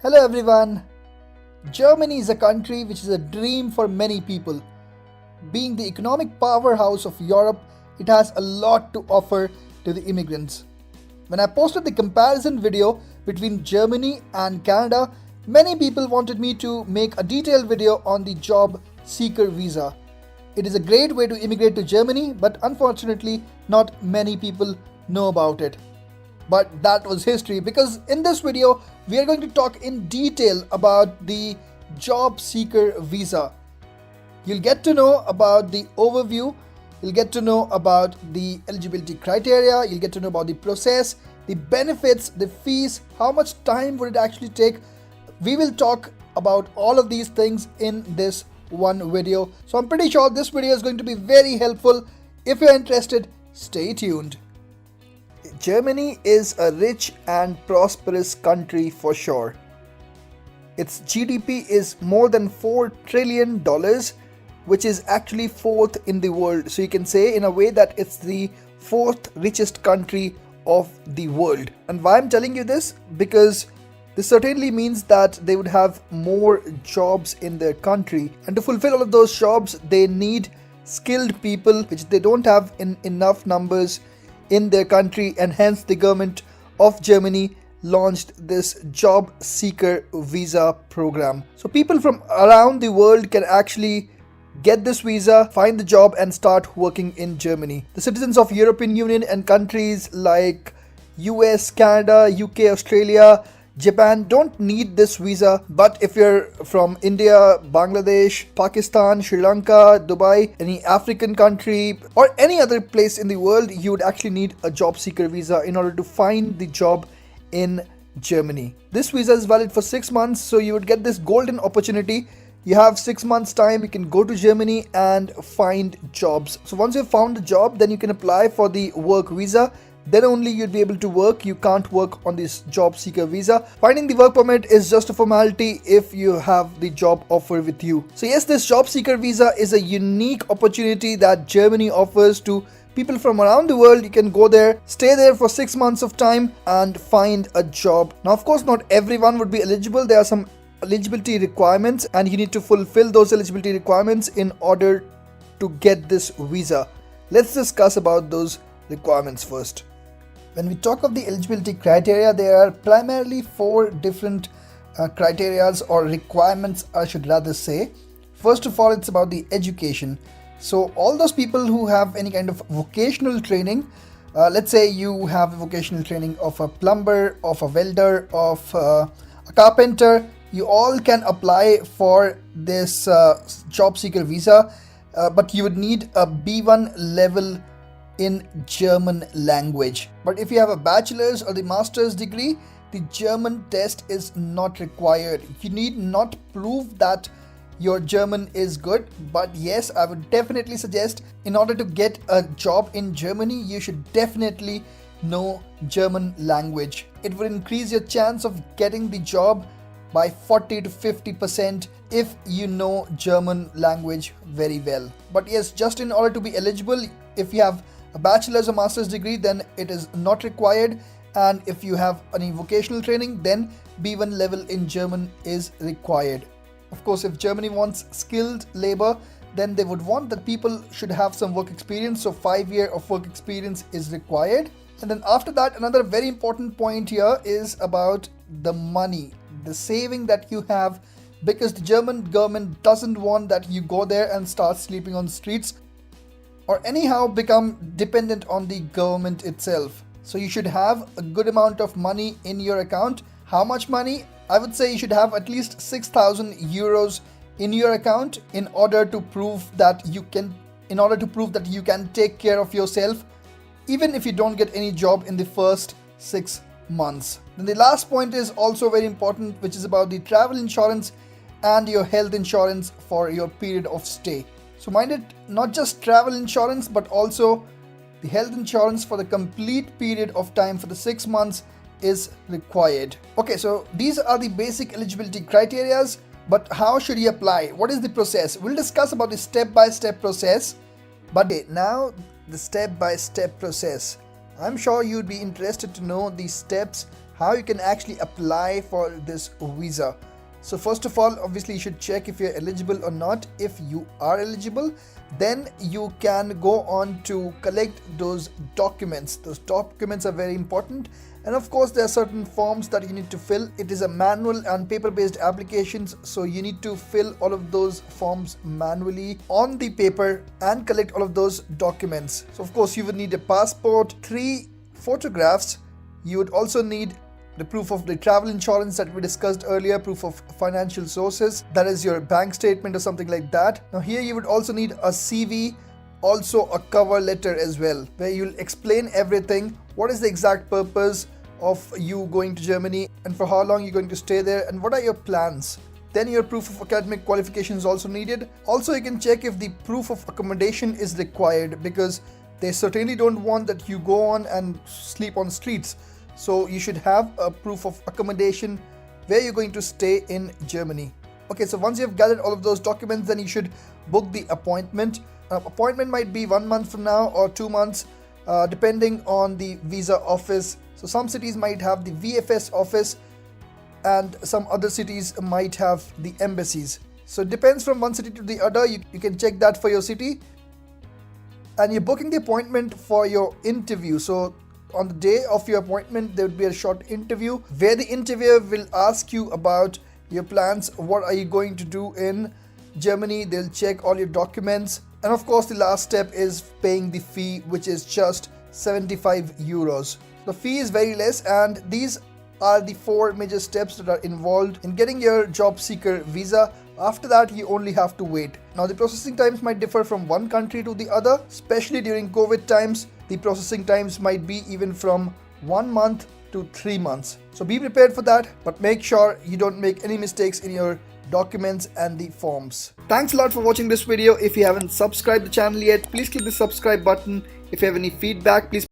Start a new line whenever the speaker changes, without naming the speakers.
Hello everyone. Germany is a country which is a dream for many people. Being the economic powerhouse of Europe, it has a lot to offer to the immigrants. When I posted the comparison video between Germany and Canada, many people wanted me to make a detailed video on the job seeker visa. It is a great way to immigrate to Germany, but unfortunately, not many people know about it. But that was history, because in this video we are going to talk in detail about the job seeker visa. You'll get to know about the overview, you'll get to know about the eligibility criteria, you'll get to know about the process, the benefits, the fees, how much time would it actually take. We will talk about all of these things in this one video. So I'm pretty sure this video is going to be very helpful. If you're interested, stay tuned. Germany is a rich and prosperous country for sure. Its GDP is more than $4 trillion, which is actually fourth in the world. So you can say in a way that it's the fourth richest country of the world. And why I'm telling you this? Because this certainly means that they would have more jobs in their country. And to fulfill all of those jobs, they need skilled people, which they don't have in enough numbers in their country, and hence the government of Germany launched this job seeker visa program. So people from around the world can actually get this visa, find the job and start working in Germany. The citizens of European Union and countries like US, Canada, UK, Australia, Japan don't need this visa, but if you're from India, Bangladesh, Pakistan, Sri Lanka, Dubai, any African country or any other place in the world, you would actually need a job seeker visa in order to find the job in Germany. This visa is valid for 6 months, so you would get this golden opportunity. You have 6 months time, you can go to Germany and find jobs. So once you've found a job, then you can apply for the work visa. Then only you'd be able to work. You can't work on this job seeker visa. Finding the work permit is just a formality if you have the job offer with you. So yes, this job seeker visa is a unique opportunity that Germany offers to people from around the world. You can go there, stay there for 6 months of time and find a job. Now of course not everyone would be eligible. There are some eligibility requirements and you need to fulfill those eligibility requirements in order to get this visa. Let's discuss about those requirements first. When we talk of the eligibility criteria, there are primarily 4 different criteria or requirements, I should rather say. First of all, it's about the education. So all those people who have any kind of vocational training, let's say you have a vocational training of a plumber, of a welder, of a carpenter, you all can apply for this job seeker visa, but you would need a B1 level in German language. But if you have a bachelor's or the master's degree, the German test is not required. You need not prove that your German is good, but yes, I would definitely suggest in order to get a job in Germany, you should definitely know German language. It will increase your chance of getting the job by 40 to 50% if you know German language very well. But yes, just in order to be eligible, if you have a bachelor's or master's degree, then it is not required, and if you have any vocational training, then B1 level in German is required. Of course, if Germany wants skilled labor, then they would want that people should have some work experience, so 5 years of work experience is required. And then after that, another very important point here is about the money, the saving that you have, because the German government doesn't want that you go there and start sleeping on the streets or anyhow become dependent on the government itself. So you should have a good amount of money in your account. How much money? I would say you should have at least 6,000 euros in your account in order to prove that you can take care of yourself, even if you don't get any job in the first 6 months. Then the last point is also very important, which is about the travel insurance and your health insurance for your period of stay. So mind it, not just travel insurance, but also the health insurance for the complete period of time for the 6 months is required. Okay, so these are the basic eligibility criteria, but how should you apply? What is the process? We'll discuss about the step-by-step process, but now the step-by-step process. I'm sure you'd be interested to know the steps how you can actually apply for this visa. So first of all, obviously you should check if you're eligible or not. If you are eligible, then you can go on to collect those documents. Those documents are very important, and of course there are certain forms that you need to fill. It is a manual and paper based applications, so you need to fill all of those forms manually on the paper and collect all of those documents. So of course you would need a passport, 3 photographs. You would also need the proof of the travel insurance that we discussed earlier, proof of financial sources, that is your bank statement or something like that. Now here you would also need a CV, also a cover letter as well, where you'll explain everything. What is the exact purpose of you going to Germany and for how long you're going to stay there and what are your plans. Then your proof of academic qualification is also needed. Also you can check if the proof of accommodation is required, because they certainly don't want that you go on and sleep on streets. So you should have a proof of accommodation where you're going to stay in Germany. Okay, so once you've gathered all of those documents, then you should book the appointment. Appointment might be 1 month from now or 2 months, depending on the visa office. So some cities might have the VFS office and some other cities might have the embassies. So it depends from one city to the other. You can check that for your city. And you're booking the appointment for your interview. So on the day of your appointment, there would be a short interview where the interviewer will ask you about your plans. What are you going to do in Germany? They'll check all your documents. And of course, the last step is paying the fee, which is just 75 euros. The fee is very less, and these are the 4 major steps that are involved in getting your job seeker visa. After that, you only have to wait. Now, the processing times might differ from one country to the other, especially during COVID times. The processing times might be even from 1 month to 3 months. So be prepared for that, but make sure you don't make any mistakes in your documents and the forms. Thanks a lot for watching this video. If you haven't subscribed the channel yet, please click the subscribe button. If you have any feedback, please